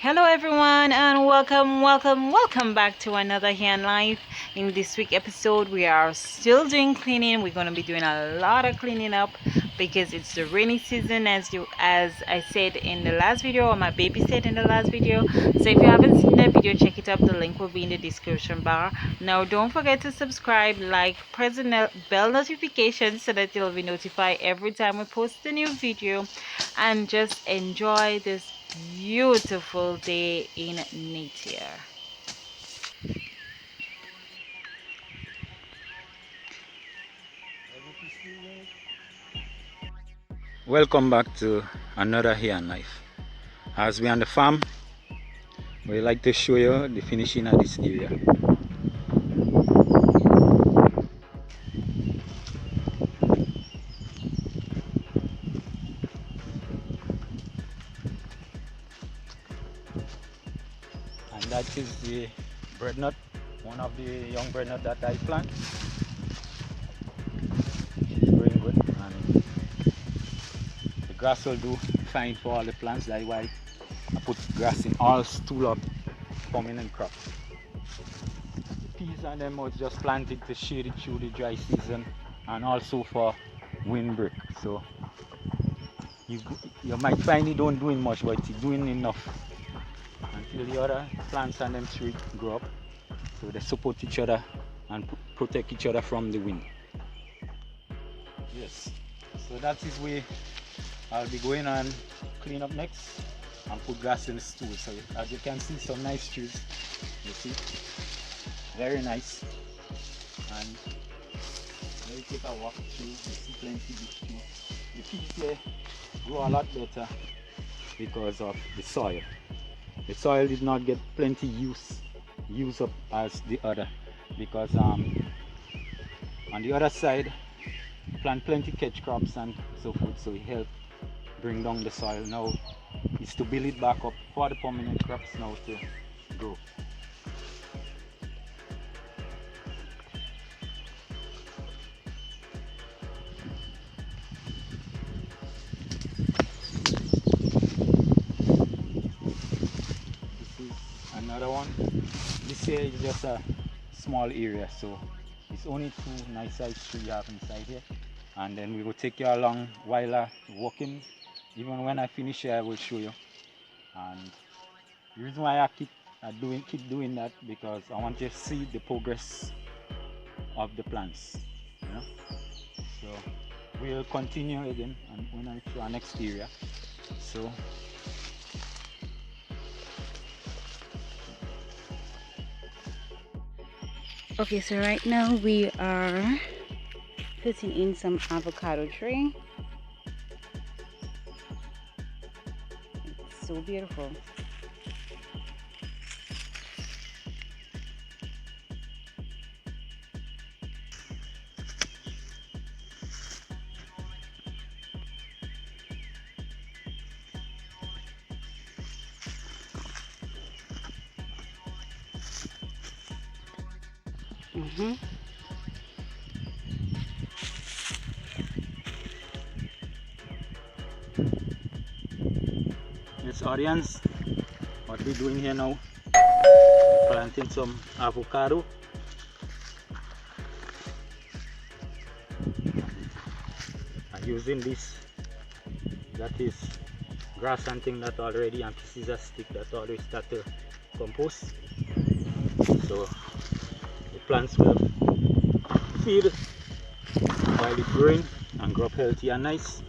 Hello everyone and welcome back to another Hand Life. In this week episode we are still doing cleaning. We're going to be doing a lot of cleaning up because it's the rainy season as I said in the last video, or my baby said in the last video. So if you haven't seen that video, check it up. The link will be in the description bar. Now don't forget to subscribe, like, press the bell notification so that you'll be notified every time we post a new video, and just enjoy this beautiful day in nature. Welcome back to another Here and Life. As we on the farm, we like to show you the finishing of this area. And that is the bread nut, one of the young bread nut that I plant. It's growing good, and the grass will do fine for all the plants. That's why I put grass in all stool up permanent crops. The peas and them was just planted to shade it through the dry season and also for windbreak. So you might find it don't doing much, but it's doing enough until the other plants and them tree grow up, so they support each other and protect each other from the wind. Yes, so that is where I'll be going and clean up next and put grass in the stool. So as you can see, some nice trees, you see, very nice. And let me take a walk through. You see plenty big trees. The peas here grow a lot better because of the soil. The soil did not get plenty use up as the other, because on the other side plant plenty catch crops and so forth, so it helped bring down the soil. Now it's to build it back up for the permanent crops now to grow. This is another one. This here is just a small area, so it's only two nice sized trees you have inside here, and then we will take you along while walking. Even when I finish here, I will show you. And the reason why I keep doing that, because I want you to see the progress of the plants, you know. So we'll continue again and when I to our next area. So Okay, so right now we are putting in some avocado tree. It's so beautiful. yes, audience, what we're doing here now, we're planting some avocado. I'm using this, that is grass and thing that already, and this is a stick that already start to compost, so the plants will feed while it's growing and grow up healthy and nice.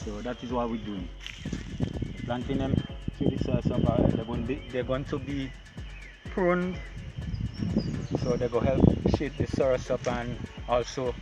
So that is what we're doing, planting them through the soil. They're going to be pruned, so they're going to help shade the soil up, and also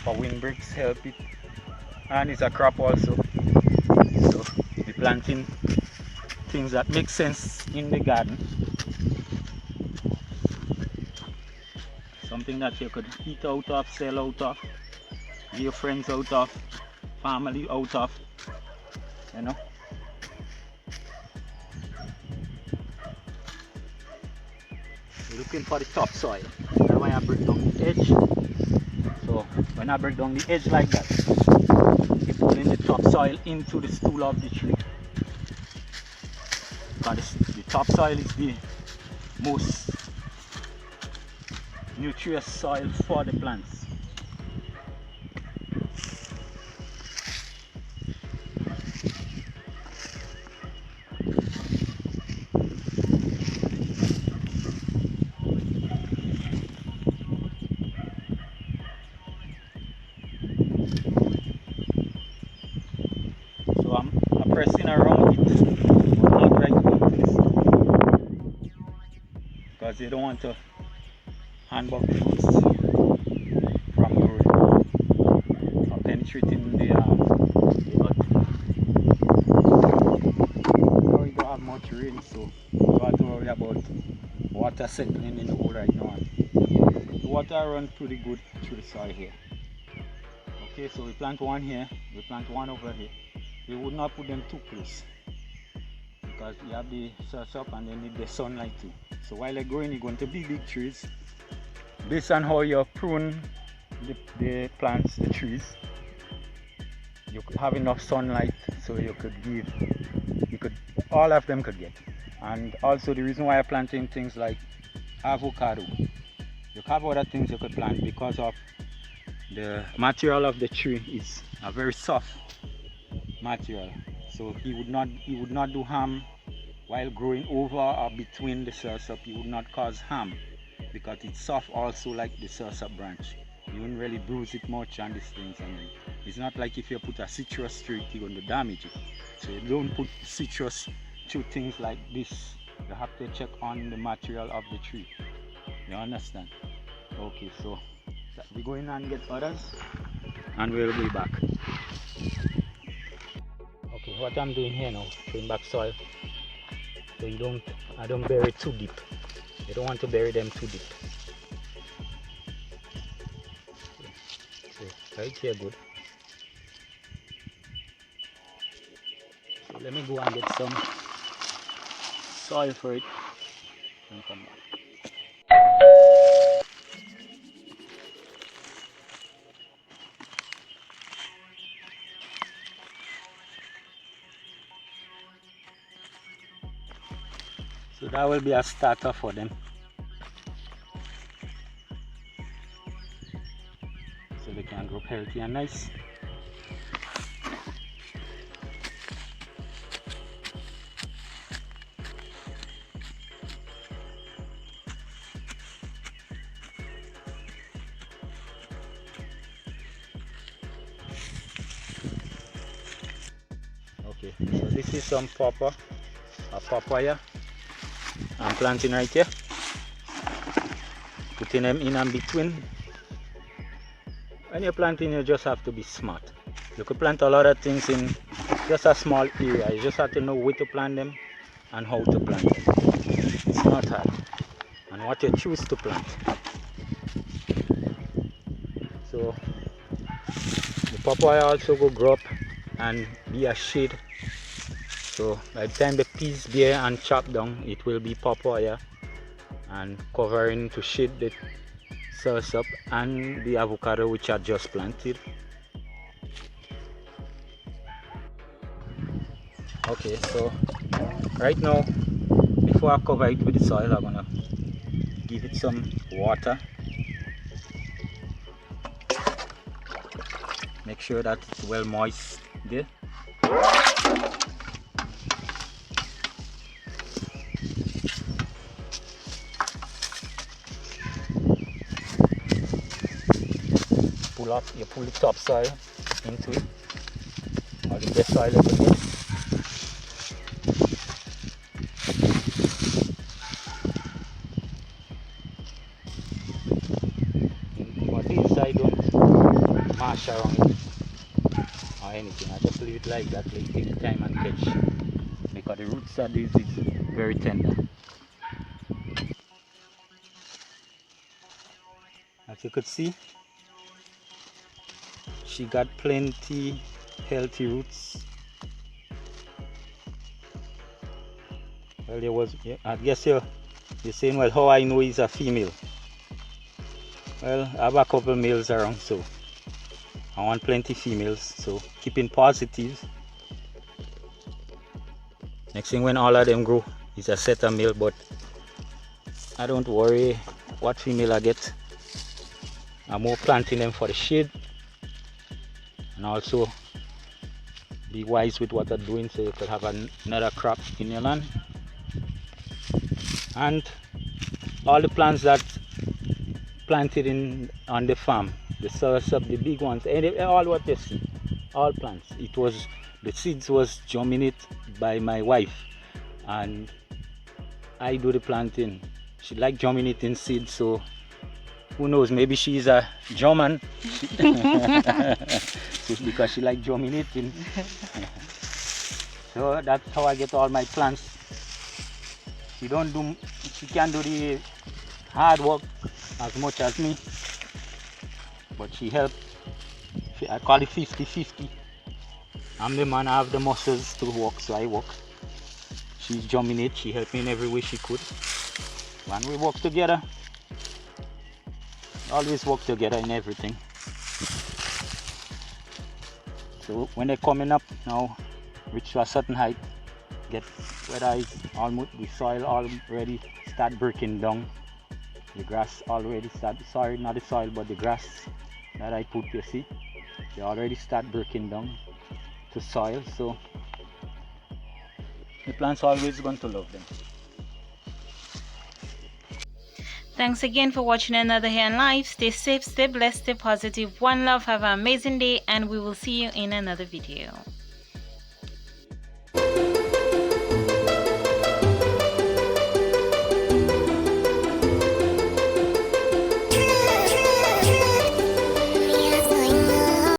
for windbreaks help it, and it's a crop also. So we're planting things that make sense in the garden, something that you could eat out of, sell out of, give your friends out of, family out of, you know. You're looking for the top soil. That's why I break down the edge. So when I break down the edge like that, it topsoil into the stool of the tree. Because the topsoil is the most nutritious soil for the plants. So I'm pressing around it, not right into this, because you don't want to handbug the roots from growing or penetrating the earth. Now we don't have much rain, so we don't have to worry about water settling in the hole right now. The water runs pretty good through the soil here. Okay, so we plant one here, we plant one over here. We would not put them too close because you have the source up and they need the sunlight too. So while they're growing, you're going to be big trees. Based on how you prune the plants, the trees, you could have enough sunlight so all of them could get. And also the reason why I'm planting things like avocado, you have other things you could plant because of the material of the tree is a very soft material, so he would not do harm while growing over or between the saursop. He would not cause harm because it's soft also like the saursop branch. You wouldn't really bruise it much and these things, and it's not like if you put a citrus tree you're going to damage it. So you don't put citrus to things like this. You have to check on the material of the tree. You understand? Okay, so we go in and get others and we'll be back. Okay, what I'm doing here now, throwing back soil so I don't bury it too deep. You don't want to bury them too deep. So right here good. So let me go and get some soil for it and come back. So that will be a starter for them. So they can grow healthy and nice. Okay, so this is some papaya. I'm planting right here, putting them in and between. When you're planting, you just have to be smart. You could plant a lot of things in just a small area. You just have to know where to plant them and how to plant them. It's not hard. And what you choose to plant. So the papaya also go grow up and be a shade. So by the time the peas bear and chop down, it will be papaya and covering to shade the saursop and the avocado which are just planted. Okay, so right now, before I cover it with the soil, I'm gonna give it some water. Make sure that it's well moist there. You pull the topsoil into it, or the best soil you can get. But inside, don't mash around it or anything. I just leave it like that, like take time and catch, because the roots of this is very tender. As you could see, she got plenty healthy roots. Well, I guess you're saying, well, how I know he's a female? Well, I have a couple males around, so I want plenty females, so keeping positive. Next thing, when all of them grow, is a set of male, but I don't worry what female I get. I'm more planting them for the shade, and also be wise with what I'm doing so you could have another crop in your land. And all the plants that planted on the farm, the soursop, the big ones, all what you see, all plants, the seeds was germinated by my wife, and I do the planting. She like germinating seeds, so who knows, maybe she's a German because she like germinating. So that's how I get all my plants. She can't do the hard work as much as me, but she help. I call it 50-50. I'm the man, I have the muscles to work, so I work. She germinates, she helped me in every way she could. When we work together, always work together in everything. So when they're coming up now, reach to a certain height, get whether it's almost the soil already start breaking down. The grass already start, sorry, not the soil, but the grass that I put, you see, they already start breaking down to soil. So the plant's always going to love them. Thanks again for watching another Hand Life. Stay safe, stay blessed, stay positive. One love, have an amazing day, and we will see you in another video.